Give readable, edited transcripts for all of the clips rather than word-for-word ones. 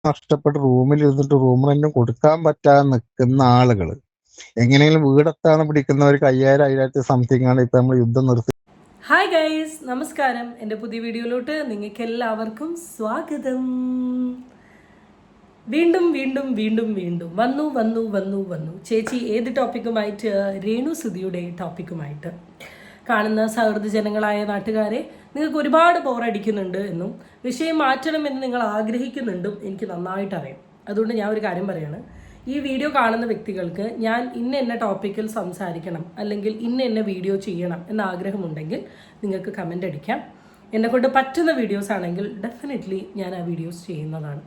നഷ്ടപ്പെട്ട് റൂമിലിരുന്നിട്ട് room rent കൊടുക്കാൻ പറ്റാതെ നിൽക്കുന്ന ആളുകൾ എങ്ങനെയെങ്കിലും വീടെത്താന്ന് പിടിക്കുന്നവർക്ക് 5000 സംതിങ് ആണ് ഇപ്പൊ നമ്മൾ യുദ്ധം നിർത്തി. ഹായ് ഗൈസ്, നമസ്കാരം. എൻ്റെ പുതിയ വീഡിയോയിലോട്ട് നിങ്ങൾക്ക് എല്ലാവർക്കും സ്വാഗതം. വീണ്ടും വീണ്ടും വീണ്ടും വീണ്ടും വന്നു വന്നു വന്നു വന്നു ചേച്ചി ഏത് ടോപ്പിക്കുമായിട്ട്? രേണു സുധിയുടെ ടോപ്പിക്കുമായിട്ട്. കാണുന്ന സഹൃദ ജനങ്ങളായ നാട്ടുകാരെ, നിങ്ങൾക്ക് ഒരുപാട് ബോറടിക്കുന്നുണ്ട് എന്നും വിഷയം മാറ്റണമെന്ന് നിങ്ങൾ ആഗ്രഹിക്കുന്നുണ്ടും എനിക്ക് നന്നായിട്ട് അറിയാം. അതുകൊണ്ട് ഞാൻ ഒരു കാര്യം പറയാണ്. ഈ വീഡിയോ കാണുന്ന വ്യക്തികൾക്ക് ഞാൻ ഇന്ന ടോപ്പിക്കിൽ സംസാരിക്കണം അല്ലെങ്കിൽ ഇന്ന വീഡിയോ ചെയ്യണം എന്ന ആഗ്രഹമുണ്ടെങ്കിൽ നിങ്ങൾക്ക് കമൻ്റ് അടിക്കാം. എന്നെക്കൊണ്ട് പറ്റുന്ന വീഡിയോസ് ആണെങ്കിൽ ഡെഫിനറ്റ്ലി ഞാൻ ആ വീഡിയോസ് ചെയ്യുന്നതാണ്.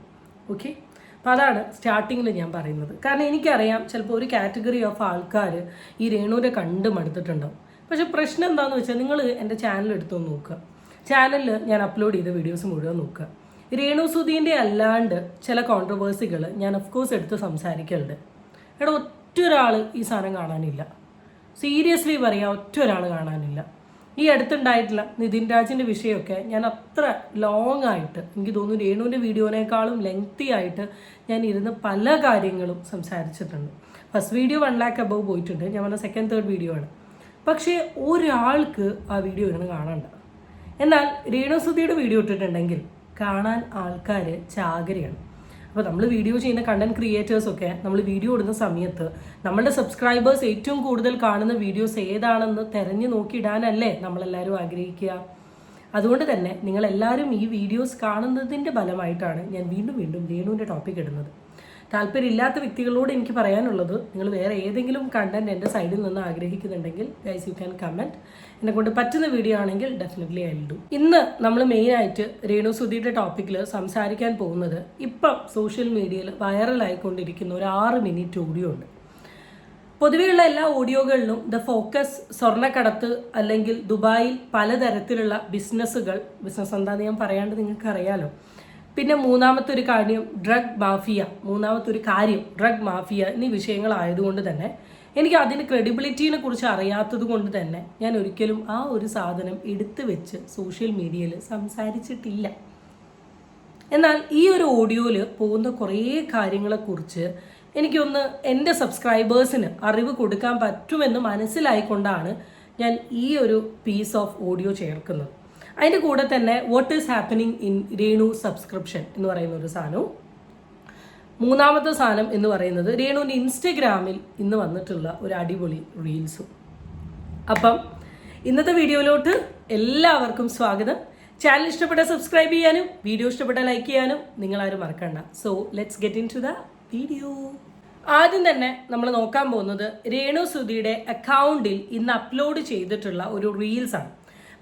ഓക്കെ, അപ്പോൾ അതാണ് സ്റ്റാർട്ടിങ്ങിൽ ഞാൻ പറയുന്നത്. കാരണം എനിക്കറിയാം ചിലപ്പോൾ ഒരു കാറ്റഗറി ഓഫ് ആൾക്കാർ ഈ രേണുവിനെ കണ്ട് മടുത്തിട്ടുണ്ടാവും. പക്ഷേ പ്രശ്നം എന്താണെന്ന് വെച്ചാൽ നിങ്ങൾ എൻ്റെ ചാനൽ എടുത്തൊന്ന് നോക്കുക. ചാനലിൽ ഞാൻ അപ്ലോഡ് ചെയ്ത വീഡിയോസ് മുഴുവൻ നോക്കുക. രേണു സുധീൻ്റെ അല്ലാണ്ട് ചില കോൺട്രവേഴ്സികൾ ഞാൻ ഓഫ്കോഴ്സ് എടുത്ത് സംസാരിക്കലുണ്ട്. എടാ, ഒറ്റ ഒരാൾ ഈ സാധനം കാണാനില്ല. സീരിയസ്ലി പറയാം, ഒറ്റ ഒരാൾ കാണാനില്ല. ഈ അടുത്തുണ്ടായിട്ടുള്ള നിതിൻ രാജിൻ്റെ വിഷയമൊക്കെ ഞാൻ അത്ര ലോങ് ആയിട്ട്, എനിക്ക് തോന്നുന്നു രേണുവിൻ്റെ വീഡിയോനേക്കാളും ലെങ്തി ആയിട്ട് ഞാൻ ഇരുന്ന് പല കാര്യങ്ങളും സംസാരിച്ചിട്ടുണ്ട്. ഫസ്റ്റ് വീഡിയോ 1 lakh above പോയിട്ടുണ്ട്. ഞാൻ പറഞ്ഞ സെക്കൻഡ് തേർഡ് വീഡിയോ ആണ്. പക്ഷേ ഒരാൾക്ക് ആ വീഡിയോ ഇരുന്ന് കാണണ്ട. എന്നാൽ രേണു സുധിയുടെ വീഡിയോ ഇട്ടിട്ടുണ്ടെങ്കിൽ കാണാൻ ആൾക്കാർ ചാകരയാണ്. അപ്പോൾ നമ്മൾ വീഡിയോ ചെയ്യുന്ന കണ്ടന്റ് ക്രിയേറ്റേഴ്സൊക്കെ നമ്മൾ വീഡിയോ ഇടുന്ന സമയത്ത് നമ്മളുടെ സബ്സ്ക്രൈബേഴ്സ് ഏറ്റവും കൂടുതൽ കാണുന്ന വീഡിയോസ് ഏതാണെന്ന് തിരഞ്ഞു നോക്കിയിടാനല്ലേ നമ്മളെല്ലാവരും ആഗ്രഹിക്കുക. അതുകൊണ്ട് തന്നെ നിങ്ങളെല്ലാവരും ഈ വീഡിയോസ് കാണുന്നതിൻ്റെ ഫലമായിട്ടാണ് ഞാൻ വീണ്ടും വീണ്ടും രേണുവിൻ്റെ ടോപ്പിക് ഇടുന്നത്. താല്പര്യമില്ലാത്ത വ്യക്തികളോട് എനിക്ക് പറയാനുള്ളത്, നിങ്ങൾ വേറെ ഏതെങ്കിലും കണ്ടന്റ് എൻ്റെ സൈഡിൽ നിന്ന് ആഗ്രഹിക്കുന്നുണ്ടെങ്കിൽ ഗൈസ് യു ക്യാൻ കമൻറ്റ്. എന്നെക്കൊണ്ട് പറ്റുന്ന വീഡിയോ ആണെങ്കിൽ ഡെഫിനറ്റ്ലി ഐ വിൽ ഡു. ഇന്ന് നമ്മൾ മെയിനായിട്ട് രേണു സുധിയുടെ ടോപ്പിക്കിൽ സംസാരിക്കാൻ പോകുന്നത് ഇപ്പം സോഷ്യൽ മീഡിയയിൽ വൈറലായിക്കൊണ്ടിരിക്കുന്ന ഒരു 6 മിനിറ്റ് ഓഡിയോ ഉണ്ട്. പൊതുവെയുള്ള എല്ലാ ഓഡിയോകളിലും ദ ഫോക്കസ് സ്വർണ്ണക്കടത്ത് അല്ലെങ്കിൽ ദുബായിൽ പലതരത്തിലുള്ള ബിസിനസ് എന്താണെന്ന് ഞാൻ പറയാണ്ട് നിങ്ങൾക്ക് അറിയാലോ. പിന്നെ മൂന്നാമത്തെ ഒരു കാര്യം ഡ്രഗ് മാഫിയ എന്നീ വിഷയങ്ങളായതുകൊണ്ട് തന്നെ എനിക്ക് അതിന് ക്രെഡിബിലിറ്റീനെ കുറിച്ച് അറിയാത്തത് കൊണ്ട് തന്നെ ഞാൻ ഒരിക്കലും ആ ഒരു സാധനം എടുത്തു വെച്ച് സോഷ്യൽ മീഡിയയിൽ സംസാരിച്ചിട്ടില്ല. എന്നാൽ ഈ ഒരു ഓഡിയോയിൽ പോകുന്ന കുറേ കാര്യങ്ങളെക്കുറിച്ച് എനിക്കൊന്ന് എൻ്റെ സബ്സ്ക്രൈബേഴ്സിന് അറിവ് കൊടുക്കാൻ പറ്റുമെന്ന് മനസ്സിലായിക്കൊണ്ടാണ് ഞാൻ ഈ ഒരു പീസ് ഓഫ് ഓഡിയോ ചേർക്കുന്നത്. അതിൻ്റെ കൂടെ തന്നെ what is happening in Renu subscription എന്ന് പറയുന്ന ഒരു സാധനവും, മൂന്നാമത്തെ സാധനം എന്ന് പറയുന്നത് രേണുവിൻ്റെ ഇൻസ്റ്റഗ്രാമിൽ ഇന്ന് വന്നിട്ടുള്ള ഒരു അടിപൊളി റീൽസും. അപ്പം ഇന്നത്തെ വീഡിയോയിലോട്ട് എല്ലാവർക്കും സ്വാഗതം. ചാനൽ ഇഷ്ടപ്പെട്ട സബ്സ്ക്രൈബ് ചെയ്യാനും വീഡിയോ ഇഷ്ടപ്പെട്ട ലൈക്ക് ചെയ്യാനും നിങ്ങളാരും മറക്കണ്ട. So let's get into the video. ആദ്യം തന്നെ നമ്മൾ നോക്കാൻ പോകുന്നത് രേണു സുധിയുടെ അക്കൗണ്ടിൽ ഇന്ന് അപ്ലോഡ് ചെയ്തിട്ടുള്ള ഒരു റീൽസാണ്.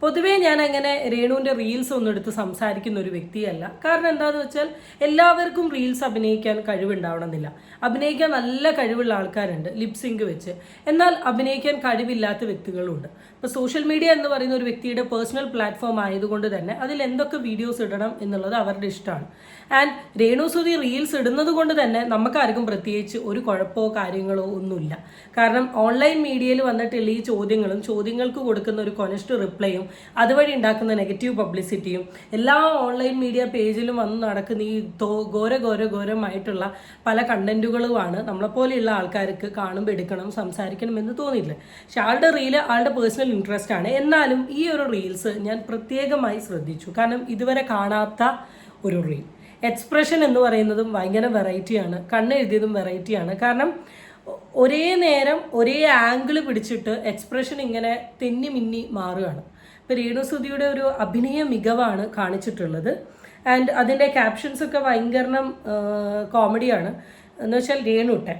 പൊതുവേ ഞാൻ അങ്ങനെ രേണുവിൻ്റെ റീൽസ് ഒന്നും എടുത്ത് സംസാരിക്കുന്ന ഒരു വ്യക്തിയല്ല. കാരണം എന്താണെന്ന് വെച്ചാൽ എല്ലാവർക്കും റീൽസ് അഭിനയിക്കാൻ കഴിവുണ്ടാവണമെന്നില്ല. അഭിനയിക്കാൻ നല്ല കഴിവുള്ള ആൾക്കാരുണ്ട് ലിപ്സിങ്ക് വെച്ച്. എന്നാൽ അഭിനയിക്കാൻ കഴിവില്ലാത്ത വ്യക്തികളുണ്ട്. ഇപ്പോൾ സോഷ്യൽ മീഡിയ എന്ന് പറയുന്ന ഒരു വ്യക്തിയുടെ പേഴ്സണൽ പ്ലാറ്റ്ഫോം ആയതുകൊണ്ട് തന്നെ അതിൽ എന്തൊക്കെ വീഡിയോസ് ഇടണം എന്നുള്ളത് അവരുടെ ഇഷ്ടമാണ്. ആൻഡ് രേണു സുധി റീൽസ് ഇടുന്നത് കൊണ്ട് തന്നെ നമുക്കാർക്കും പ്രത്യേകിച്ച് ഒരു കുഴപ്പമോ കാര്യങ്ങളോ ഒന്നുമില്ല. കാരണം ഓൺലൈൻ മീഡിയയിൽ വന്നിട്ടുള്ള ഈ ചോദ്യങ്ങൾക്ക് കൊടുക്കുന്ന ഒരു കൊനസ്റ്റ് റിപ്ലൈയും അതുവഴി ഉണ്ടാക്കുന്ന നെഗറ്റീവ് പബ്ലിസിറ്റിയും എല്ലാ ഓൺലൈൻ മീഡിയ പേജിലും വന്ന് നടക്കുന്ന ഈ ഘോരമായിട്ടുള്ള പല കണ്ടന്റുകളുമാണ് നമ്മളെപ്പോലെയുള്ള ആൾക്കാർക്ക് കാണുമ്പോൾ എടുക്കണം സംസാരിക്കണം എന്ന് തോന്നിയില്ല. പക്ഷെ ആളുടെ റീല് ആളുടെ പേഴ്സണൽ ഇൻട്രസ്റ്റ് ആണ്. എന്നാലും ഈ ഒരു റീൽസ് ഞാൻ പ്രത്യേകമായി ശ്രദ്ധിച്ചു. കാരണം ഇതുവരെ കാണാത്ത ഒരു റീൽ. എക്സ്പ്രഷൻ എന്ന് പറയുന്നതും ഭയങ്കര വെറൈറ്റിയാണ്, കണ്ണെഴുതിയതും വെറൈറ്റിയാണ്. കാരണം ഒരേ നേരം ഒരേ ആംഗിൾ പിടിച്ചിട്ട് എക്സ്പ്രഷൻ ഇങ്ങനെ തെന്നി മിന്നി മാറുകയാണ്. ഇപ്പോൾ രേണു സുധിയുടെ ഒരു അഭിനയ മികവാണ് കാണിച്ചിട്ടുള്ളത്. ആൻഡ് അതിൻ്റെ ക്യാപ്ഷൻസൊക്കെ ഭയങ്കര കോമഡിയാണ്. എന്ന് വെച്ചാൽ രേണുട്ടെ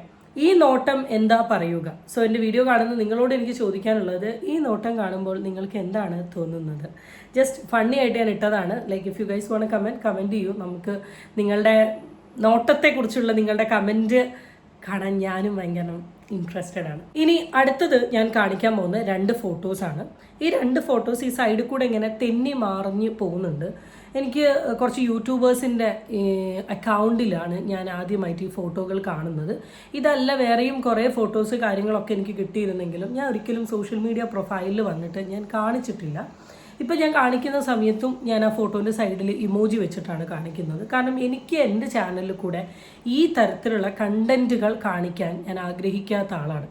ഈ നോട്ടം എന്താ പറയുക. സോ എൻ്റെ വീഡിയോ കാണുന്ന നിങ്ങളോട് എനിക്ക് ചോദിക്കാനുള്ളത്, ഈ നോട്ടം കാണുമ്പോൾ നിങ്ങൾക്ക് എന്താണ് തോന്നുന്നത്? ജസ്റ്റ് ഫണ്ണി ആയിട്ട് ഞാൻ ഇട്ടതാണ്. Like if you guys want comment ചെയ്യൂ. നമുക്ക് നിങ്ങളുടെ നോട്ടത്തെക്കുറിച്ചുള്ള നിങ്ങളുടെ കമൻറ്റ് കാണാൻ ഞാനും ഭയങ്കര ഇൻട്രസ്റ്റഡ് ആണ്. ഇനി അടുത്തത് ഞാൻ കാണിക്കാൻ പോകുന്ന 2 ഫോട്ടോസാണ്. ഈ 2 ഫോട്ടോസ് ഈ സൈഡിൽ കൂടെ ഇങ്ങനെ തെന്നി മറിഞ്ഞ് പോകുന്നുണ്ട്. എനിക്ക് കുറച്ച് യൂട്യൂബേഴ്സിൻ്റെ അക്കൗണ്ടിലാണ് ഞാൻ ആദ്യമായിട്ട് ഈ ഫോട്ടോകൾ കാണുന്നത്. ഇതല്ല വേറെയും കുറേ ഫോട്ടോസ് കാര്യങ്ങളൊക്കെ എനിക്ക് കിട്ടിയിരുന്നെങ്കിലും ഞാൻ ഒരിക്കലും സോഷ്യൽ മീഡിയ പ്രൊഫൈലിൽ വന്നിട്ട് ഞാൻ കാണിച്ചിട്ടില്ല. ഇപ്പം ഞാൻ കാണിക്കുന്ന സമയത്തും ഞാൻ ആ ഫോട്ടോൻ്റെ സൈഡിൽ ഇമോജി വെച്ചിട്ടാണ് കാണിക്കുന്നത്. കാരണം എനിക്ക് എൻ്റെ ചാനലിൽ കൂടെ ഈ തരത്തിലുള്ള കണ്ടൻറ്റുകൾ കാണിക്കാൻ ഞാൻ ആഗ്രഹിക്കാത്ത ആളാണ്.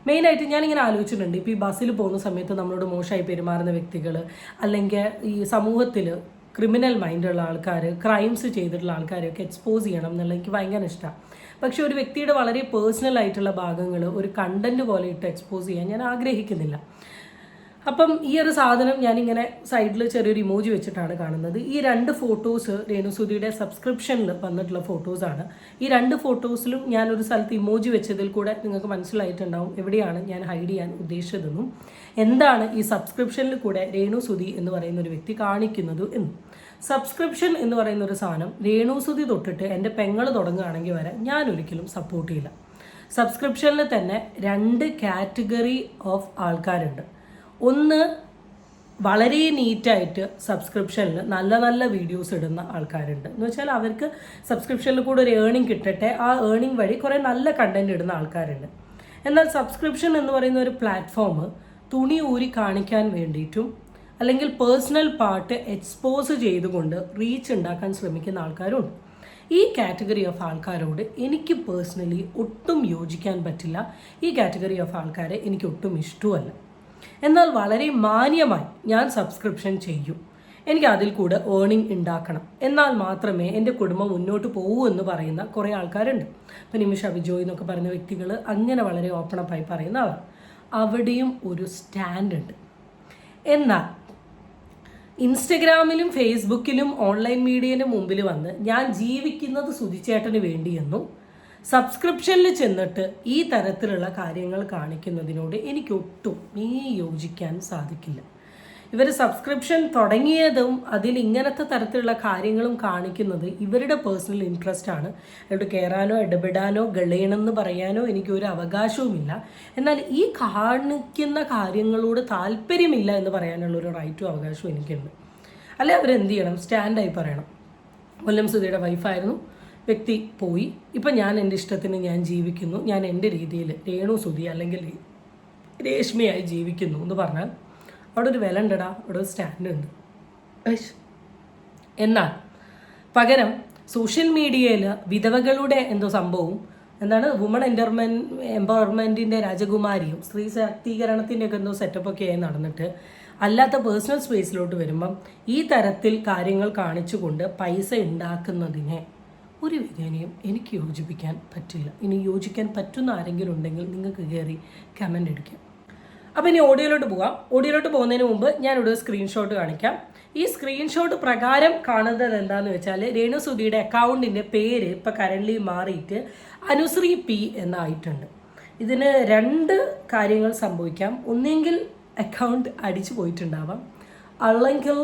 മെയിനായിട്ട് ഞാനിങ്ങനെ ആലോചിച്ചിട്ടുണ്ട്, ഇപ്പോൾ ഈ ബസ്സിൽ പോകുന്ന സമയത്ത് നമ്മളോട് മോശമായി പെരുമാറുന്ന വ്യക്തികൾ, അല്ലെങ്കിൽ ഈ സമൂഹത്തിൽ ക്രിമിനൽ മൈൻഡുള്ള ആൾക്കാർ, ക്രൈംസ് ചെയ്തിട്ടുള്ള ആൾക്കാരെയൊക്കെ എക്സ്പോസ് ചെയ്യണം എന്നുള്ള എനിക്ക് ഭയങ്കര ഇഷ്ടമാണ്. പക്ഷെ ഒരു വ്യക്തിയുടെ വളരെ പേഴ്സണൽ ആയിട്ടുള്ള ഭാഗങ്ങൾ ഒരു കണ്ടന്റ് പോലെ ഇട്ട് എക്സ്പോസ് ചെയ്യാൻ ഞാൻ ആഗ്രഹിക്കുന്നില്ല. അപ്പം ഈ ഒരു സാധനം ഞാനിങ്ങനെ സൈഡിൽ ചെറിയൊരു ഇമോജി വെച്ചിട്ടാണ് കാണുന്നത്. ഈ 2 ഫോട്ടോസ് രേണുസുധിയുടെ സബ്സ്ക്രിപ്ഷനിൽ വന്നിട്ടുള്ള ഫോട്ടോസാണ്. ഈ 2 ഫോട്ടോസിലും ഞാനൊരു സ്ഥലത്ത് ഇമോജി വെച്ചതിൽ കൂടെ നിങ്ങൾക്ക് മനസ്സിലായിട്ടുണ്ടാവും എവിടെയാണ് ഞാൻ ഹൈഡ് ചെയ്യാൻ ഉദ്ദേശിച്ചതെന്നും എന്താണ് ഈ സബ്സ്ക്രിപ്ഷനിൽ കൂടെ രേണുസുധി എന്ന് പറയുന്ന ഒരു വ്യക്തി കാണിക്കുന്നത് എന്നും. സബ്സ്ക്രിപ്ഷൻ എന്ന് പറയുന്ന ഒരു സാധനം രേണുസുധി തൊട്ടിട്ട് എൻ്റെ പെങ്ങൾ തുടങ്ങുകയാണെങ്കിൽ വരെ ഞാൻ ഒരിക്കലും സപ്പോർട്ട് ചെയ്യില്ല. സബ്സ്ക്രിപ്ഷനിൽ തന്നെ 2 കാറ്റഗറി ഓഫ് ആൾക്കാരുണ്ട്. ഒന്ന്, വളരെ നീറ്റായിട്ട് സബ്സ്ക്രിപ്ഷനിൽ നല്ല നല്ല വീഡിയോസ് ഇടുന്ന ആൾക്കാരുണ്ട്. എന്ന് വെച്ചാൽ അവർക്ക് സബ്സ്ക്രിപ്ഷനിൽ കൂടെ ഒരു ഏർണിംഗ് കിട്ടട്ടെ, ആ ഏർണിംഗ് വഴി കുറേ നല്ല കണ്ടന്റ് ഇടുന്ന ആൾക്കാരുണ്ട്. എന്നാൽ സബ്സ്ക്രിപ്ഷൻ എന്ന് പറയുന്ന ഒരു പ്ലാറ്റ്ഫോം തുണി ഊരി കാണിക്കാൻ വേണ്ടിയിട്ടും അല്ലെങ്കിൽ പേഴ്സണൽ പാർട്ട് എക്സ്പോസ് ചെയ്തുകൊണ്ട് റീച്ച് ഉണ്ടാക്കാൻ ശ്രമിക്കുന്ന ആൾക്കാരുണ്ട്. ഈ കാറ്റഗറി ഓഫ് ആൾക്കാരോട് എനിക്ക് പേഴ്സണലി ഒട്ടും യോജിക്കാൻ പറ്റില്ല. ഈ കാറ്റഗറി ഓഫ് ആൾക്കാരെ എനിക്ക് ഒട്ടും ഇഷ്ടവുമല്ല. എന്നാൽ വളരെ മാന്യമായി ഞാൻ സബ്സ്ക്രിപ്ഷൻ ചെയ്യും. എനിക്ക് അതിൽ കൂടെ ഏർണിംഗ് ഉണ്ടാക്കണം, എന്നാൽ മാത്രമേ എൻ്റെ കുടുംബം മുന്നോട്ട് പോകൂ എന്ന് പറയുന്ന കുറേ ആൾക്കാരുണ്ട്. ഇപ്പം നിമിഷ വിജോയ് എന്നൊക്കെ പറയുന്ന വ്യക്തികൾ അങ്ങനെ വളരെ ഓപ്പണപ്പായി പറയുന്ന ആളാണ്. അവിടെയും ഒരു സ്റ്റാൻഡ് ഉണ്ട്. എന്നാൽ ഇൻസ്റ്റഗ്രാമിലും ഫേസ്ബുക്കിലും ഓൺലൈൻ മീഡിയയുടെ മുമ്പിൽ വന്ന് ഞാൻ ജീവിക്കുന്നത് സുധിച്ചേട്ടന് വേണ്ടിയെന്നും സബ്സ്ക്രിപ്ഷനിൽ ചെന്നിട്ട് ഈ തരത്തിലുള്ള കാര്യങ്ങൾ കാണിക്കുന്നതിനോട് എനിക്കൊട്ടും യോജിക്കാൻ സാധിക്കില്ല. ഇവർ സബ്സ്ക്രിപ്ഷൻ തുടങ്ങിയതും അതിൽ ഇങ്ങനത്തെ തരത്തിലുള്ള കാര്യങ്ങളും കാണിക്കുന്നത് ഇവരുടെ പേഴ്സണൽ ഇൻട്രസ്റ്റ് ആണ്. അവിടെ കയറാനോ ഇടപെടാനോ ഗളയണമെന്ന് പറയാനോ എനിക്കൊരു അവകാശവുമില്ല. എന്നാൽ ഈ കാണിക്കുന്ന കാര്യങ്ങളോട് താല്പര്യമില്ല എന്ന് പറയാനുള്ളൊരു റൈറ്റും അവകാശവും എനിക്കുണ്ട്. അല്ലെ അവരെന്ത് ചെയ്യണം, സ്റ്റാൻഡായി പറയണം. കൊല്ലം സുധിയുടെ വൈഫായിരുന്നു, വ്യക്തി പോയി, ഇപ്പം ഞാൻ എൻ്റെ ഇഷ്ടത്തിന് ഞാൻ ജീവിക്കുന്നു, ഞാൻ എൻ്റെ രീതിയിൽ രേണുസുധി അല്ലെങ്കിൽ രേഷ്മയായി ജീവിക്കുന്നു എന്ന് പറഞ്ഞാൽ അവിടെ ഒരു വില ഉണ്ടടാ, അവിടെ ഒരു സ്റ്റാൻഡ് ഉണ്ട്. എന്നാൽ പകരം സോഷ്യൽ മീഡിയയിൽ വിധവകളുടെ എന്തോ സംഭവവും എന്താണ് വുമൺ എംപവർമെൻറ്റിൻ്റെ രാജകുമാരിയും സ്ത്രീ ശാക്തീകരണത്തിൻ്റെ ഒക്കെ എന്തോ സെറ്റപ്പൊക്കെ ആയി നടന്നിട്ട് അല്ലാത്ത പേഴ്സണൽ സ്പേസിലോട്ട് വരുമ്പം ഈ തരത്തിൽ കാര്യങ്ങൾ കാണിച്ചുകൊണ്ട് പൈസ ഉണ്ടാക്കുന്നതിനെ ഒരു വിധേനയും എനിക്ക് യോജിപ്പിക്കാൻ പറ്റില്ല. ഇനി യോജിക്കാൻ പറ്റുന്ന ആരെങ്കിലും ഉണ്ടെങ്കിൽ നിങ്ങൾക്ക് കയറി കമൻ്റ് അടിക്കാം. അപ്പോൾ ഇനി ഓഡിയോയിലോട്ട് പോകാം. ഓഡിയോയിലോട്ട് പോകുന്നതിന് മുമ്പ് ഞാനിവിടെ സ്ക്രീൻഷോട്ട് കാണിക്കാം. ഈ സ്ക്രീൻഷോട്ട് പ്രകാരം കാണുന്നത് എന്താണെന്ന് വെച്ചാൽ രേണുസുധിയുടെ അക്കൗണ്ടിൻ്റെ പേര് ഇപ്പോൾ കറൻ്റ്ലി മാറിയിട്ട് അനുശ്രീ പി എന്നായിട്ടുണ്ട്. ഇതിന് 2 കാര്യങ്ങൾ സംഭവിക്കാം. ഒന്നെങ്കിൽ അക്കൗണ്ട് അടിച്ചു പോയിട്ടുണ്ടാവാം, അല്ലെങ്കിൽ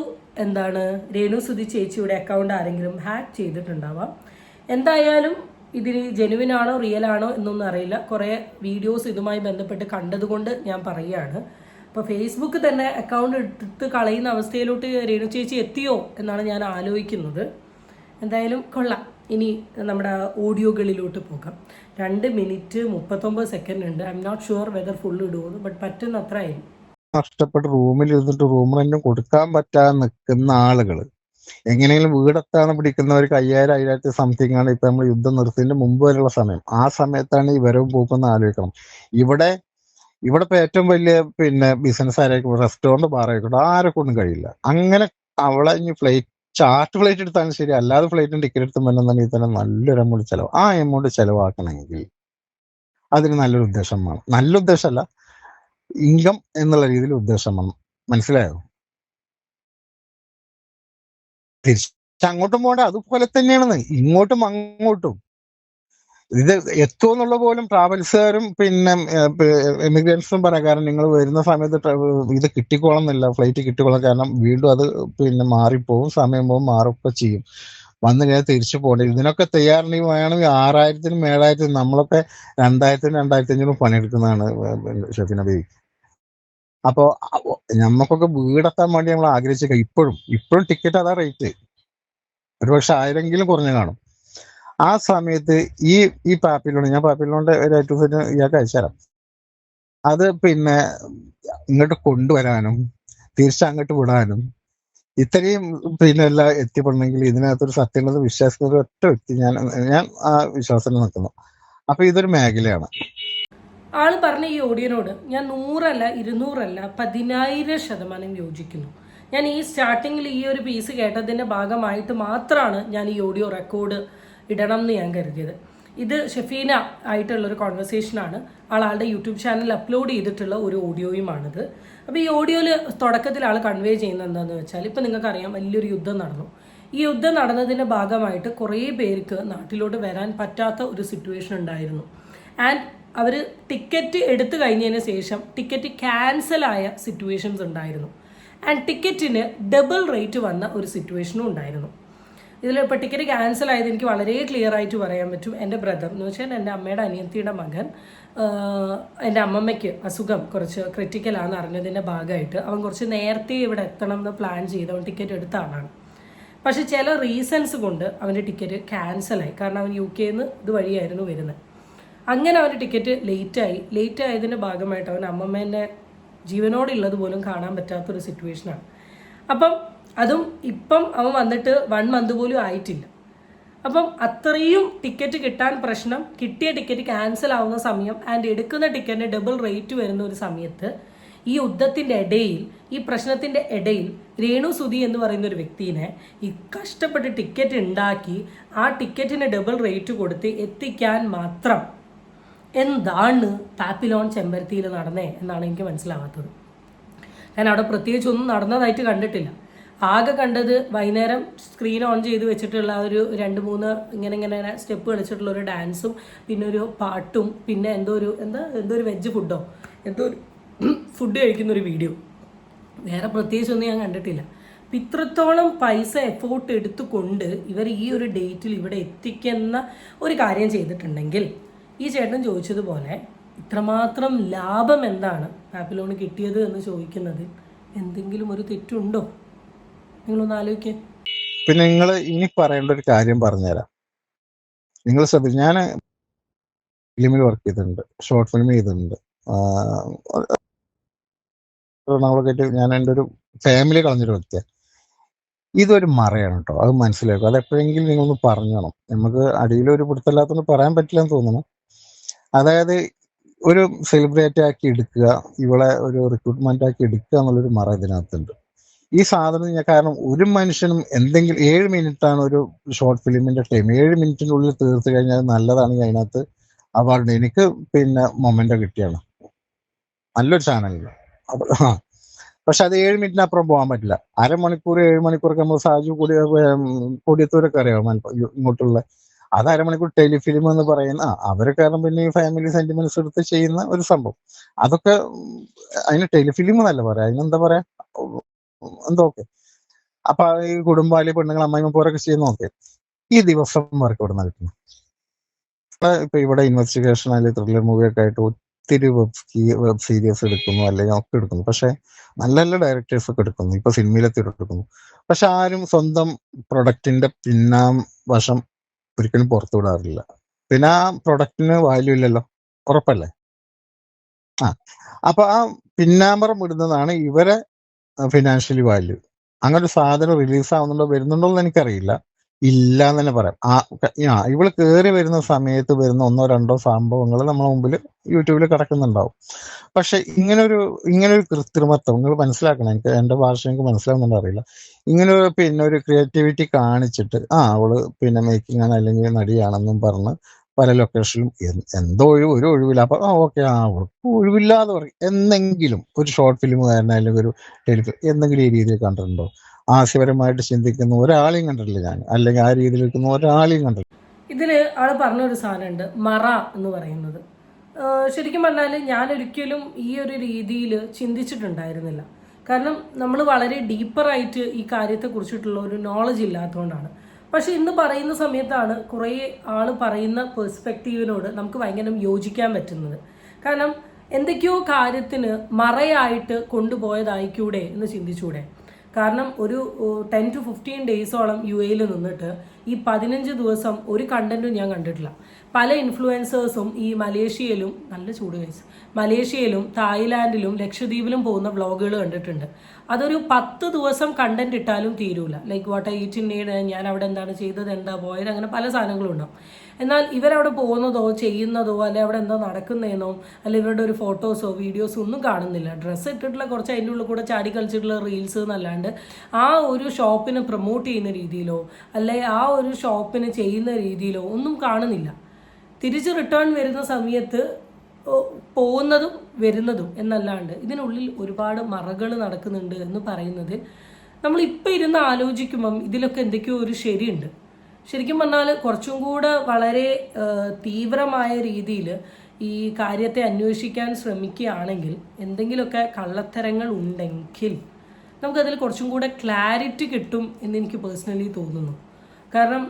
രേണുസുധി ചേച്ചിയുടെ അക്കൗണ്ട് ആരെങ്കിലും ഹാക്ക് ചെയ്തിട്ടുണ്ടാവാം. എന്തായാലും ഇതിൽ ജെനുവിൻ ആണോ റിയൽ ആണോ എന്നൊന്നും അറിയില്ല. കുറേ വീഡിയോസ് ഇതുമായി ബന്ധപ്പെട്ട് കണ്ടതുകൊണ്ട് ഞാൻ പറയുകയാണ്. അപ്പോൾ ഫേസ്ബുക്ക് തന്നെ അക്കൗണ്ട് എടുത്ത് കളയുന്ന അവസ്ഥയിലോട്ട് രേണു ചേച്ചി എത്തിയോ എന്നാണ് ഞാൻ ആലോചിക്കുന്നത്. എന്തായാലും കൊള്ളാം. ഇനി നമ്മുടെ ഓഡിയോകളിലോട്ട് പോകാം. 2 മിനിറ്റ് 39 സെക്കൻഡ് ഉണ്ട്. I'm not sure whether full ഇടുമെന്ന്, ബട്ട് പറ്റുന്ന അത്ര ആയിരുന്നു. നഷ്ടപ്പെട്ട് റൂമിൽ ഇരുന്നിട്ട് റൂം തന്നെ കൊടുക്കാൻ പറ്റാതെ നിൽക്കുന്ന ആളുകൾ എങ്ങനെയെങ്കിലും വീടെത്താന്ന് പിടിക്കുന്നവർക്ക് 5000 സംതിങ് ആണ് ഇപ്പൊ നമ്മൾ യുദ്ധം നിർത്തുന്നതിന് മുമ്പ് വരെയുള്ള സമയം. ആ സമയത്താണ് ഈ വരവും പോക്കെന്ന് ആലോചിക്കണം. ഇവിടെ ഇപ്പൊ ഏറ്റവും വലിയ ബിസിനസ് ആയിരിക്കും, റെസ്റ്റോറന്റ് ബാർ ആയിക്കോട്ടെ, ആരെ കൊണ്ടും കഴിയില്ല. അങ്ങനെ അവളെ ഇനി ചാർട്ട് ഫ്ലൈറ്റ് എടുത്താലും ശരി, അല്ലാതെ ഫ്ലൈറ്റിന് ടിക്കറ്റ് എടുത്ത് വന്നെന്നുണ്ടെങ്കിൽ തന്നെ നല്ലൊരു എമൗണ്ട് ചെലവ്. ആ എമൗണ്ട് ചെലവാക്കണമെങ്കിൽ അതിന് നല്ലൊരു ഉദ്ദേശം വേണം. നല്ല ഉദ്ദേശമല്ല, ഇൻകം എന്നുള്ള രീതിയിൽ ഉദ്ദേശം വേണം. മനസ്സിലായോ? തിരിച്ചങ്ങോട്ടും പോകണ്ട, അതുപോലെ തന്നെയാണെന്ന് ഇങ്ങോട്ടും അങ്ങോട്ടും. ഇത് എത്തുമെന്നുള്ള പോലും ട്രാവൽസുകാരും എമിഗ്രൻസും പറയാം. കാരണം നിങ്ങൾ വരുന്ന സമയത്ത് ഇത് കിട്ടിക്കോളം എന്നില്ല, ഫ്ലൈറ്റ് കിട്ടിക്കോളാം. കാരണം വീണ്ടും അത് മാറിപ്പോവും, സമയം പോകും, മാറൊക്കെ ചെയ്യും. വന്നു കഴിഞ്ഞാൽ തിരിച്ചു പോകേണ്ടി. ഇതിനൊക്കെ തയ്യാറുണ്ടെങ്കിൽ വേണമെങ്കിൽ 6000-നും 7000-നും, നമ്മളൊക്കെ 2000-നും 2500 പണിയെടുക്കുന്നതാണ് ഷെഫിന ബേബി. അപ്പോ നമുക്കൊക്കെ വീടെത്താൻ വേണ്ടി നമ്മൾ ആഗ്രഹിച്ചേക്കാം. ഇപ്പോഴും ടിക്കറ്റ് അതാ റേറ്റ്, ഒരുപക്ഷെ 1000-എങ്കിലും കുറഞ്ഞു കാണും. ആ സമയത്ത് ഈ പാപ്പിലോണ്ട് പാപ്പിലോണ്ട് ഒരു ഇയാൾക്ക് അയച്ചുതരാം. അത് ഇങ്ങോട്ട് കൊണ്ടുവരാനും തിരിച്ചങ്ങോട്ട് വിടാനും ഇത്രയും പിന്നെ എല്ലാം എത്തിപ്പെടണമെങ്കിൽ ഇതിനകത്തൊരു സത്യമുള്ളത് വിശ്വാസിക്കുന്ന ഒരു ഒറ്റ വ്യക്തി ഞാൻ ആ വിശ്വാസത്തിൽ നിൽക്കുന്നു. അപ്പൊ ഇതൊരു മേഖലയാണ്. ആള് പറഞ്ഞ ഈ ഓഡിയോനോട് ഞാൻ 100 200 10,000% യോജിക്കുന്നു. ഞാൻ ഈ സ്റ്റാർട്ടിങ്ങിൽ ഈ ഒരു പീസ് കേട്ടതിൻ്റെ ഭാഗമായിട്ട് മാത്രമാണ് ഞാൻ ഈ ഓഡിയോ റെക്കോർഡ് ഇടണം എന്ന് ഞാൻ കരുതിയത്. ഇത് ഷെഫീന ആയിട്ടുള്ളൊരു കോൺവെർസേഷനാണ്. ആളുടെ യൂട്യൂബ് ചാനലിൽ അപ്ലോഡ് ചെയ്തിട്ടുള്ള ഒരു ഓഡിയോയുമാണിത്. അപ്പോൾ ഈ ഓഡിയോയിൽ തുടക്കത്തിൽ ആൾ കൺവേ ചെയ്യുന്നത് എന്താണെന്ന് വെച്ചാൽ, ഇപ്പം നിങ്ങൾക്കറിയാം വലിയൊരു യുദ്ധം നടന്നു. ഈ യുദ്ധം നടന്നതിൻ്റെ ഭാഗമായിട്ട് കുറേ പേർക്ക് നാട്ടിലോട്ട് വരാൻ പറ്റാത്ത ഒരു സിറ്റുവേഷൻ ഉണ്ടായിരുന്നു. ആൻഡ് അവർ ടിക്കറ്റ് എടുത്തു കഴിഞ്ഞതിന് ശേഷം ടിക്കറ്റ് ക്യാൻസലായ സിറ്റുവേഷൻസ് ഉണ്ടായിരുന്നു. ആൻഡ് ടിക്കറ്റിന് ഡബിൾ റേറ്റ് വന്ന ഒരു സിറ്റുവേഷനും ഉണ്ടായിരുന്നു. ഇതിലിപ്പോൾ ടിക്കറ്റ് ക്യാൻസൽ ആയത് എനിക്ക് വളരെ ക്ലിയർ ആയിട്ട് പറയാൻ പറ്റും. എൻ്റെ ബ്രദർ എന്ന് വെച്ചാൽ എൻ്റെ അമ്മയുടെ അനിയത്തിയുടെ മകൻ, എൻ്റെ അമ്മമ്മയ്ക്ക് അസുഖം കുറച്ച് ക്രിറ്റിക്കലാണെന്ന് അറിഞ്ഞതിൻ്റെ ഭാഗമായിട്ട് അവൻ കുറച്ച് നേരത്തെ ഇവിടെ എത്തണം എന്ന് പ്ലാൻ ചെയ്ത് അവൻ ടിക്കറ്റ് എടുത്ത ആളാണ്. പക്ഷെ ചില റീസൺസ് കൊണ്ട് അവൻ്റെ ടിക്കറ്റ് ക്യാൻസലായി. കാരണം അവൻ UK നിന്ന് ഇതുവഴിയായിരുന്നു വരുന്നത്. അങ്ങനെ അവൻ്റെ ടിക്കറ്റ് ലേറ്റ് ആയതിൻ്റെ ഭാഗമായിട്ട് അവൻ അമ്മമ്മേൻ്റെ ജീവനോടുള്ളത് പോലും കാണാൻ പറ്റാത്തൊരു സിറ്റുവേഷനാണ്. അപ്പം അതും ഇപ്പം അവൻ വന്നിട്ട് 1 month പോലും ആയിട്ടില്ല. അപ്പം അത്രയും ടിക്കറ്റ് കിട്ടാൻ പ്രശ്നം, കിട്ടിയ ടിക്കറ്റ് ക്യാൻസൽ ആവുന്ന സമയം ആൻഡ് എടുക്കുന്ന ടിക്കറ്റിന് ഡബിൾ റേറ്റ് വരുന്ന ഒരു സമയത്ത് ഈ യുദ്ധത്തിൻ്റെ ഇടയിൽ, ഈ പ്രശ്നത്തിൻ്റെ ഇടയിൽ രേണു സുധി എന്ന് പറയുന്ന ഒരു വ്യക്തിനെ ഈ കഷ്ടപ്പെട്ട് ടിക്കറ്റ് ഉണ്ടാക്കി ആ ടിക്കറ്റിന് ഡബിൾ റേറ്റ് കൊടുത്ത് എത്തിക്കാൻ മാത്രം എന്താണ് പാപ്പിലോൺ ചെമ്പരത്തിയിൽ നടന്നേ എന്നാണ് എനിക്ക് മനസ്സിലാവാത്തത്. ഞാൻ അവിടെ പ്രത്യേകിച്ച് ഒന്നും നടന്നതായിട്ട് കണ്ടിട്ടില്ല. ആകെ കണ്ടത് വൈകുന്നേരം സ്ക്രീൻ ഓൺ ചെയ്ത് വെച്ചിട്ടുള്ള ഒരു 2-3 ഇങ്ങനെ സ്റ്റെപ്പ് കളിച്ചിട്ടുള്ള ഒരു ഡാൻസും പിന്നെ ഒരു പാട്ടും പിന്നെ എന്തോ ഒരു വെജ് ഫുഡോ എന്തോ ഒരു ഫുഡ് കഴിക്കുന്നൊരു വീഡിയോ. വേറെ പ്രത്യേകിച്ചൊന്നും ഞാൻ കണ്ടിട്ടില്ല. അപ്പം ഇത്രത്തോളം പൈസ എഫോർട്ട് എടുത്തുകൊണ്ട് ഇവർ ഈ ഒരു ഡേറ്റിൽ ഇവിടെ എത്തിക്കുന്ന ഒരു കാര്യം ചെയ്തിട്ടുണ്ടെങ്കിൽ ഈ ചേട്ടൻ ചോദിച്ചതുപോലെ ഇത്രമാത്രം ലാഭം എന്താണ് പാപ്പിലോണ് കിട്ടിയത് എന്ന് ചോദിക്കുന്നത് എന്തെങ്കിലും ഒരു തെറ്റുണ്ടോ? നിങ്ങളൊന്ന് ആലോചിക്കുക. പിന്നെ നിങ്ങൾ ഇനി പറയേണ്ട ഒരു കാര്യം പറഞ്ഞുതരാം. നിങ്ങൾ ശ്രദ്ധിച്ചു, ഞാൻ ഫിലിമിൽ വർക്ക് ചെയ്തിട്ടുണ്ട്, ഷോർട്ട് ഫിലിം ചെയ്തിട്ടുണ്ട്. എറണാകുളത്തേക്ക് ഞാൻ എൻ്റെ ഒരു ഫാമിലി കളഞ്ഞൊരു വ്യക്തിയാണ്. ഇതൊരു മറയാണ് കേട്ടോ, അത് മനസ്സിലാക്കും. അത് എപ്പോഴെങ്കിലും നിങ്ങളൊന്ന് പറഞ്ഞണം. നമുക്ക് അടിയിലൊരു പിടുത്തല്ലാത്തൊന്നും പറയാൻ പറ്റില്ല എന്ന് തോന്നുന്നു. അതായത് ഒരു സെലിബ്രിറ്റി ആക്കി എടുക്കുക, ഇവളെ ഒരു റിക്രൂട്ട്മെന്റ് ആക്കി എടുക്കുക എന്നുള്ളൊരു മറ ഇതിനകത്തുണ്ട്. ഈ സാധനം കാരണം ഒരു മനുഷ്യനും എന്തെങ്കിലും 7 മിനിറ്റാണ് ഒരു ഷോർട്ട് ഫിലിമിന്റെ ടൈം. 7 മിനിറ്റിനുള്ളിൽ തീർത്ത് കഴിഞ്ഞാൽ നല്ലതാണെങ്കിൽ അതിനകത്ത് അവാർഡ് എനിക്ക് പിന്നെ മൊമെന്റോ കിട്ടിയാണ് നല്ലൊരു ചാനലിൽ. പക്ഷെ അത് 7 മിനിറ്റിനപ്പുറം പോകാൻ പറ്റില്ല. 7 മണിക്കൂറൊക്കെ നമ്മൾ സാജു കൊടിയത്തൂരൊക്കെ അറിയാം ഇങ്ങോട്ടുള്ള. അത് 1/2 മണിക്കൂർ ടെലിഫിലിം എന്ന് പറയുന്ന അവരെ കാരണം പിന്നെ ഈ ഫാമിലി സെന്റിമെന്റ്സ് എടുത്ത് ചെയ്യുന്ന ഒരു സംഭവം. അതൊക്കെ അതിന് ടെലിഫിലിം എന്നല്ല പറയാം, അതിനെന്താ പറയാ, എന്തോക്കെ. അപ്പൊ ഈ കുടുംബാലി പെണ്ണുങ്ങൾ അമ്മായിമ്മ പോരൊക്കെ ചെയ്യുന്ന നോക്കെ ഈ ദിവസം വർക്ക് ഇവിടെ കിട്ടുന്നു. ഇപ്പൊ ഇവിടെ ഇൻവെസ്റ്റിഗേഷൻ അല്ലെങ്കിൽ ത്രില്ലർ മൂവിയൊക്കെ ആയിട്ട് ഒത്തിരി വെബ് സീരീസ് എടുക്കുന്നു, അല്ലെങ്കിൽ ഒക്കെ എടുക്കുന്നു. പക്ഷെ നല്ല നല്ല ഡയറക്ടേഴ്സ് ഒക്കെ എടുക്കുന്നു, ഇപ്പൊ സിനിമയിലെത്തി എടുക്കുന്നു. പക്ഷെ ആരും സ്വന്തം പ്രൊഡക്റ്റിന്റെ വശം ഒരിക്കലും പുറത്തു വിടാറില്ല. പിന്നെ ആ പ്രൊഡക്റ്റിന് വാല്യൂ ഇല്ലല്ലോ, ഉറപ്പല്ലേ? അപ്പൊ ആ പിന്നാമ്പറം വിടുന്നതാണ് ഇവരെ ഫിനാൻഷ്യലി വാല്യൂ. അങ്ങനെ ഒരു സാധനം റിലീസ് ആവുന്നുണ്ടോ വരുന്നുണ്ടോ എന്ന് എനിക്കറിയില്ല, ഇല്ല എന്ന് തന്നെ പറയാം. ഇവള് കയറി വരുന്ന സമയത്ത് വരുന്ന 1-2 സംഭവങ്ങൾ നമ്മുടെ മുമ്പിൽ യൂട്യൂബിൽ കിടക്കുന്നുണ്ടാവും. പക്ഷെ ഇങ്ങനൊരു കൃത്രിമത്വം നിങ്ങൾ മനസ്സിലാക്കണം. എന്റെ ഭാഷ എനിക്ക് മനസ്സിലാവുന്നുണ്ടോ അറിയില്ല. പിന്നെ ഒരു ക്രിയേറ്റിവിറ്റി കാണിച്ചിട്ട് അവള് പിന്നെ മേക്കിംഗ് ആണ് അല്ലെങ്കിൽ നടിയാണെന്നും പറഞ്ഞ് പല ലൊക്കേഷനിലും എന്തോ ഒരു ഒഴിവില്ല. അപ്പൊ ഓക്കെ, അവൾക്ക് ഒഴിവില്ലാതെ പറയും. എന്നെങ്കിലും ഒരു ഷോർട്ട് ഫിലിമുകാരനെ അല്ലെങ്കിൽ ഒരു ടെലിഫിലിം എന്തെങ്കിലും ഈ രീതിയിൽ കണ്ടിട്ടുണ്ടോ? ആശയപരമായിട്ട് ചിന്തിക്കുന്ന ഒരാളെയും കണ്ടിട്ടില്ല ഞാൻ, അല്ലെങ്കിൽ ആ രീതിയിൽ നിൽക്കുന്ന ഒരാളെയും കണ്ടിട്ടില്ല. ഇതില് ആള് പറഞ്ഞൊരു സാധനമുണ്ട്, മറ എന്ന് പറയുന്നത്. ശരിക്കും പറഞ്ഞാൽ ഞാൻ ഒരിക്കലും ഈ ഒരു രീതിയിൽ ചിന്തിച്ചിട്ടുണ്ടായിരുന്നില്ല. കാരണം നമ്മൾ വളരെ ഡീപ്പറായിട്ട് ഈ കാര്യത്തെ കുറിച്ചിട്ടുള്ള ഒരു നോളജ് ഇല്ലാത്തതുകൊണ്ടാണ്. പക്ഷെ ഇന്ന് പറയുന്ന സമയത്താണ് കുറേ ആൾ പറയുന്ന പെർസ്പെക്റ്റീവിനോട് നമുക്ക് ഭയങ്കര യോജിക്കാൻ പറ്റുന്നത്. കാരണം എന്തൊക്കെയോ കാര്യത്തിന് മറയായിട്ട് കൊണ്ടുപോയതായിക്കൂടെ എന്ന് ചിന്തിച്ചൂടെ? കാരണം ഒരു 10 to 15 ഡേയ്സോളം UAE നിന്നിട്ട് ഈ 15 ദിവസം ഒരു കണ്ടന്റും ഞാൻ കണ്ടിട്ടില്ല. പല ഇൻഫ്ലുവൻസേഴ്സും ഈ മലേഷ്യയിലും, നല്ല ചൂട് കഴിച്ചു, മലേഷ്യയിലും തായ്ലാൻഡിലും ലക്ഷദ്വീപിലും പോകുന്ന വ്ളോഗുകൾ കണ്ടിട്ടുണ്ട്. അതൊരു 10 ദിവസം കണ്ടന്റ് ഇട്ടാലും തീരൂല. Like what I eat in need, ഞാൻ അവിടെ എന്താണ് ചെയ്തത്, എന്താ പോയത്, അങ്ങനെ പല സാധനങ്ങളും ഉണ്ടാവും. എന്നാൽ ഇവരവിടെ പോകുന്നതോ ചെയ്യുന്നതോ അല്ലെ അവിടെ എന്താ നടക്കുന്നതെന്നോ അല്ലെ ഇവരുടെ ഒരു ഫോട്ടോസോ വീഡിയോസോ ഒന്നും കാണുന്നില്ല. ഡ്രസ്സ് ഇട്ടിട്ടുള്ള കുറച്ച് അതിൻ്റെ ഉള്ളിൽ കൂടെ ചാടി കളിച്ചിട്ടുള്ള റീൽസ് എന്നല്ലാണ്ട് ആ ഒരു ഷോപ്പിനെ പ്രൊമോട്ട് ചെയ്യുന്ന രീതിയിലോ അല്ലെ ആ ഒരു ഷോപ്പിന് ചെയ്യുന്ന രീതിയിലോ ഒന്നും കാണുന്നില്ല. തിരിച്ച് റിട്ടേൺ വരുന്ന സമയത്ത് പോകുന്നതും വരുന്നതും എന്നല്ലാണ്ട് ഇതിനുള്ളിൽ ഒരുപാട് മറകൾ നടക്കുന്നുണ്ട് എന്ന് പറയുന്നത് നമ്മളിപ്പോൾ ഇരുന്ന് ആലോചിക്കുമ്പം ഇതിലൊക്കെ എന്തൊക്കെയോ ഒരു ശരിയുണ്ട്. ശരിക്കും പറഞ്ഞാൽ കുറച്ചും കൂടെ വളരെ തീവ്രമായ രീതിയിൽ ഈ കാര്യത്തെ അന്വേഷിക്കാൻ ശ്രമിക്കുകയാണെങ്കിൽ എന്തെങ്കിലുമൊക്കെ കള്ളത്തരങ്ങൾ ഉണ്ടെങ്കിൽ നമുക്കതിൽ കുറച്ചും കൂടെ ക്ലാരിറ്റി കിട്ടും എന്നെനിക്ക് പേഴ്സണലി തോന്നുന്നു. കാരണം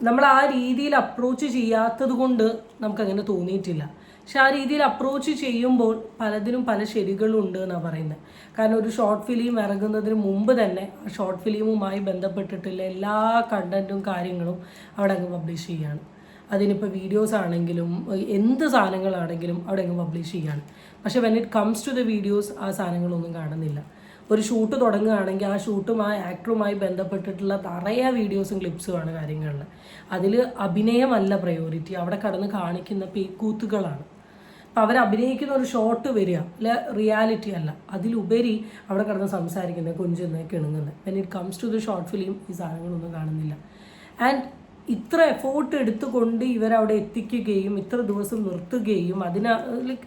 നമ്മൾ ആ രീതിയിൽ അപ്രോച്ച് ചെയ്യാത്തത് കൊണ്ട് നമുക്കങ്ങനെ തോന്നിയിട്ടില്ല. പക്ഷെ ആ രീതിയിൽ അപ്രോച്ച് ചെയ്യുമ്പോൾ പലതിനും പല ശരികളും ഉണ്ട് എന്നാണ് പറയുന്നത്. കാരണം ഒരു ഷോർട്ട് ഫിലിം ഇറങ്ങുന്നതിന് മുമ്പ് തന്നെ ആ ഷോർട്ട് ഫിലിമുമായി ബന്ധപ്പെട്ടിട്ടുള്ള എല്ലാ കണ്ടന്റും കാര്യങ്ങളും അവിടെ അങ്ങ് പബ്ലിഷ് ചെയ്യുകയാണ്. അതിനിപ്പോൾ വീഡിയോസ് ആണെങ്കിലും എന്ത് സാധനങ്ങളാണെങ്കിലും അവിടെ അങ്ങ് പബ്ലിഷ് ചെയ്യുകയാണ്. പക്ഷെ when it comes to the videos ആ സാധനങ്ങളൊന്നും കാണുന്നില്ല. ഒരു ഷൂട്ട് തുടങ്ങുകയാണെങ്കിൽ ആ ഷൂട്ടുമായി ആക്ടറുമായി ബന്ധപ്പെട്ടിട്ടുള്ള നിറയെ വീഡിയോസും ക്ലിപ്സുമാണ് കാര്യങ്ങളിൽ. അതിൽ അഭിനയമല്ല പ്രയോറിറ്റി, അവിടെ കടന്ന് കാണിക്കുന്ന പേക്കൂത്തുകളാണ്. അപ്പോൾ അവർ അഭിനയിക്കുന്ന ഒരു ഷോട്ട് വരിക അല്ലെ റിയാലിറ്റി അല്ല, അതിലുപരി അവിടെ കടന്ന് സംസാരിക്കുന്നത് കൊഞ്ചുന്നത് കിണുങ്ങുന്നത്. When it comes to the short film ഈ സാധനങ്ങളൊന്നും കാണുന്നില്ല. ആൻഡ് ഇത്ര എഫോർട്ട് എടുത്തുകൊണ്ട് ഇവരവിടെ എത്തിക്കുകയും ഇത്ര ദിവസം നിർത്തുകയും ലൈക്ക്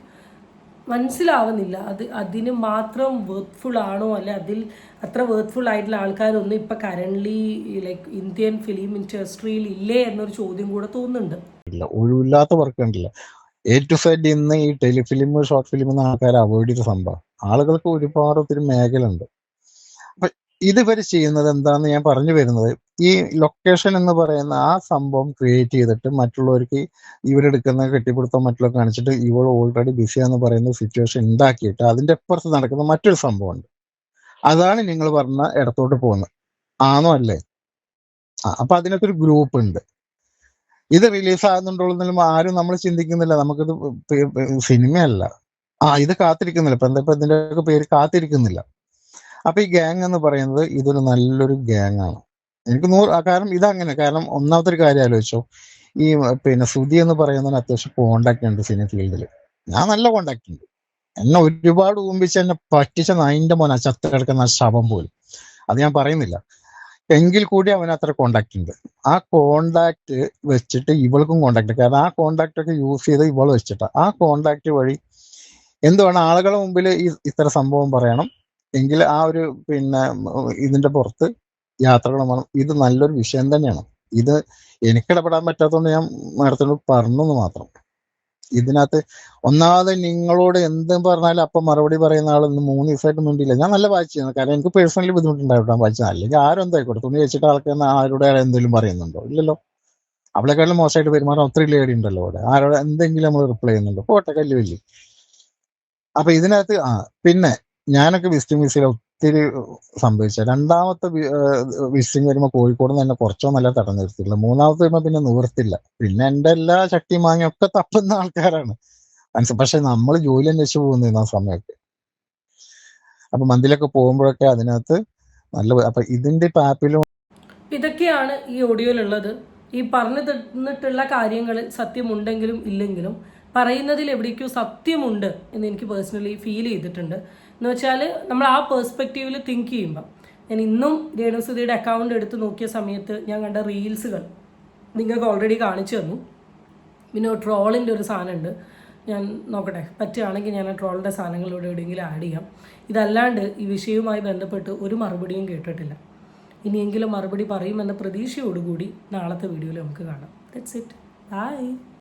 മനസ്സിലാവുന്നില്ല അതിന് മാത്രം വേർത്ത്ഫുൾ ആണോ അല്ലെ അതിൽ അത്ര വേർത്ത്ഫുൾ ആയിട്ടുള്ള ആൾക്കാരൊന്നും ഇപ്പം കറൻ്റ്ലി ലൈക്ക് ഇന്ത്യൻ ഫിലിം ഇൻഡസ്ട്രിയിൽ ഇല്ലേ എന്നൊരു ചോദ്യം കൂടെ തോന്നുന്നുണ്ട്. ഇല്ല, ഒഴിവില്ലാത്ത വർക്ക് ഉണ്ടല്ല. എ ടു സെഡ് ഇന്ന് ഈ ടെലിഫിലിം ഷോർട്ട് ഫിലിം എന്ന ആൾക്കാർ അവോയ്ഡ് ചെയ്ത സംഭവം. ആളുകൾക്ക് ഒരുപാട് ഒത്തിരി മേഖല ഉണ്ട്. അപ്പൊ ഇതുവരെ ചെയ്യുന്നത് എന്താന്ന് ഞാൻ പറഞ്ഞു വരുന്നത്, ഈ ലൊക്കേഷൻ എന്ന് പറയുന്ന ആ സംഭവം ക്രിയേറ്റ് ചെയ്തിട്ട് മറ്റുള്ളവർക്ക് ഇവരെടുക്കുന്ന കെട്ടിപ്പിടുത്തം മറ്റുള്ളവർ കാണിച്ചിട്ട് ഇവൾ ഓൾറെഡി ബിസിയാന്ന് പറയുന്ന സിറ്റുവേഷൻ ഉണ്ടാക്കിയിട്ട് അതിന്റെ അപ്പുറത്ത് നടക്കുന്ന മറ്റൊരു സംഭവമുണ്ട്. അതാണ് നിങ്ങൾ പറഞ്ഞ ഇടത്തോട്ട് പോകുന്നത്. ആണോ അല്ലേ? അപ്പൊ അതിനകത്തൊരു ഗ്രൂപ്പ് ഉണ്ട്. ഇത് റിലീസ് ആകുന്നുണ്ടോന്നും ആരും നമ്മൾ ചിന്തിക്കുന്നില്ല. നമുക്കിത് സിനിമയല്ല, ഇത് കാത്തിരിക്കുന്നില്ല. ഇപ്പൊ എന്താ ഇതിന്റെ പേര് കാത്തിരിക്കുന്നില്ല. അപ്പൊ ഈ ഗ്യാങ് എന്ന് പറയുന്നത് ഇതൊരു നല്ലൊരു ഗ്യാങ് ആണ്. എനിക്ക് കാരണം ഇതങ്ങനെ. കാരണം ഒന്നാമത്തെ ഒരു കാര്യം ആലോചിച്ചോ, ഈ സുധി എന്ന് പറയുന്നതിന് അത്യാവശ്യം കോണ്ടാക്ട് ഉണ്ട് സിനിമ ഫീൽഡിൽ. ഞാൻ നല്ല കോണ്ടാക്ട് ഉണ്ട്. എന്നെ ഒരുപാട് ഊമ്പിച്ച് എന്നെ പറ്റിച്ച നായിന്റെ മോനെ ചത്ത് കിടക്കുന്ന ശവം പോലും, അത് ഞാൻ പറയുന്നില്ല. എങ്കിൽ കൂടി അവന് അത്ര കോണ്ടാക്ട് ഉണ്ട്. ആ കോണ്ടാക്ട് വെച്ചിട്ട് ഇവൾക്കും കോണ്ടാക്ട്, കാരണം ആ കോണ്ടാക്ട് ഒക്കെ യൂസ് ചെയ്ത് ഇവൾ വെച്ചിട്ട് ആ കോണ്ടാക്ട് വഴി എന്തുവാണ് ആളുകളുടെ മുമ്പിൽ ഇത്ര സംഭവം പറയണം എങ്കിൽ ആ ഒരു ഇതിന്റെ പുറത്ത് യാത്രകൾ വേണം. ഇത് നല്ലൊരു വിഷയം തന്നെയാണ്. ഇത് എനിക്കിടപെടാൻ പറ്റാത്തതുകൊണ്ട് ഞാൻ മാഡത്തിനോട് പറഞ്ഞു മാത്രം. ഇതിനകത്ത് ഒന്നാമത് നിങ്ങളോട് എന്തും പറഞ്ഞാലും അപ്പം മറുപടി പറയുന്ന ആളൊന്നും 3 ദിവസമായിട്ട് മുണ്ടില്ല. ഞാൻ നല്ല വായിച്ചിരുന്നു. കാരണം എനിക്ക് പേഴ്സണലി ബുദ്ധിമുട്ടുണ്ടായിട്ടാണ് വായിച്ചത്. അല്ലെങ്കിൽ ആരും എന്തായിക്കോട്ടെ, തുണി വെച്ചിട്ട് ആൾക്ക് ആരോട് എന്തെങ്കിലും പറയുന്നുണ്ടോ? ഇല്ലല്ലോ. അവളെക്കാളും മോശമായിട്ട് പെരുമാറാൻ ഒത്തിരി ലേഡി ഉണ്ടല്ലോ അവിടെ. ആരോട് എന്തെങ്കിലും നമ്മൾ റിപ്ലൈ ചെയ്യുന്നുണ്ടോ? പോട്ടെ, കല്ല് വലിയ. അപ്പൊ ഇതിനകത്ത് പിന്നെ ഞാനൊക്കെ വിസിറ്റിംഗ് വിസയിൽ ഒത്തിരി സംഭവിച്ച. രണ്ടാമത്തെ വിസിറ്റിംഗ് വരുമ്പോൾ കോഴിക്കോട് നിന്ന് തന്നെ കുറച്ചോ നല്ല തടം നിർത്തിയില്ല. മൂന്നാമത്തെ വരുമ്പോൾ പിന്നെ നിവർത്തില്ല. പിന്നെ എൻ്റെ എല്ലാ ചട്ടിയും മാങ്ങയൊക്കെ തപ്പുന്ന ആൾക്കാരാണ്. പക്ഷെ നമ്മൾ ജോലി അന്വേഷിച്ച് പോകുന്ന ആ സമയമൊക്കെ. അപ്പൊ മന്തിലൊക്കെ പോകുമ്പോഴൊക്കെ അതിനകത്ത് നല്ല. അപ്പൊ ഇതിന്റെ ആപ്പിലും ഇതൊക്കെയാണ് ഈ ഓഡിയോയിലുള്ളത്. ഈ പറഞ്ഞു തന്നിട്ടുള്ള കാര്യങ്ങൾ സത്യമുണ്ടെങ്കിലും ഇല്ലെങ്കിലും പറയുന്നതിൽ എവിടേക്കോ സത്യമുണ്ട് എന്ന് എനിക്ക് പേഴ്സണലി ഫീൽ ചെയ്തിട്ടുണ്ട്. എന്ന് വെച്ചാൽ നമ്മൾ ആ പേഴ്സ്പെക്റ്റീവിൽ തിങ്ക് ചെയ്യുമ്പോൾ, ഞാൻ ഇന്നും രേണുസുധിയുടെ അക്കൗണ്ട് എടുത്ത് നോക്കിയ സമയത്ത് ഞാൻ കണ്ട റീൽസുകൾ നിങ്ങൾക്ക് ഓൾറെഡി കാണിച്ചു തന്നു. പിന്നെ ട്രോളിൻ്റെ ഒരു സാധനമുണ്ട്, ഞാൻ നോക്കട്ടെ, പറ്റുകയാണെങ്കിൽ ഞാൻ ആ ട്രോളിൻ്റെ സാധനങ്ങളോട് എവിടെയെങ്കിലും ആഡ് ചെയ്യാം. ഇതല്ലാണ്ട് ഈ വിഷയവുമായി ബന്ധപ്പെട്ട് ഒരു മറുപടിയും കേട്ടിട്ടില്ല. ഇനിയെങ്കിലും മറുപടി പറയുമെന്ന പ്രതീക്ഷയോടുകൂടി നാളത്തെ വീഡിയോയിൽ നമുക്ക് കാണാം. That's it. ബൈ.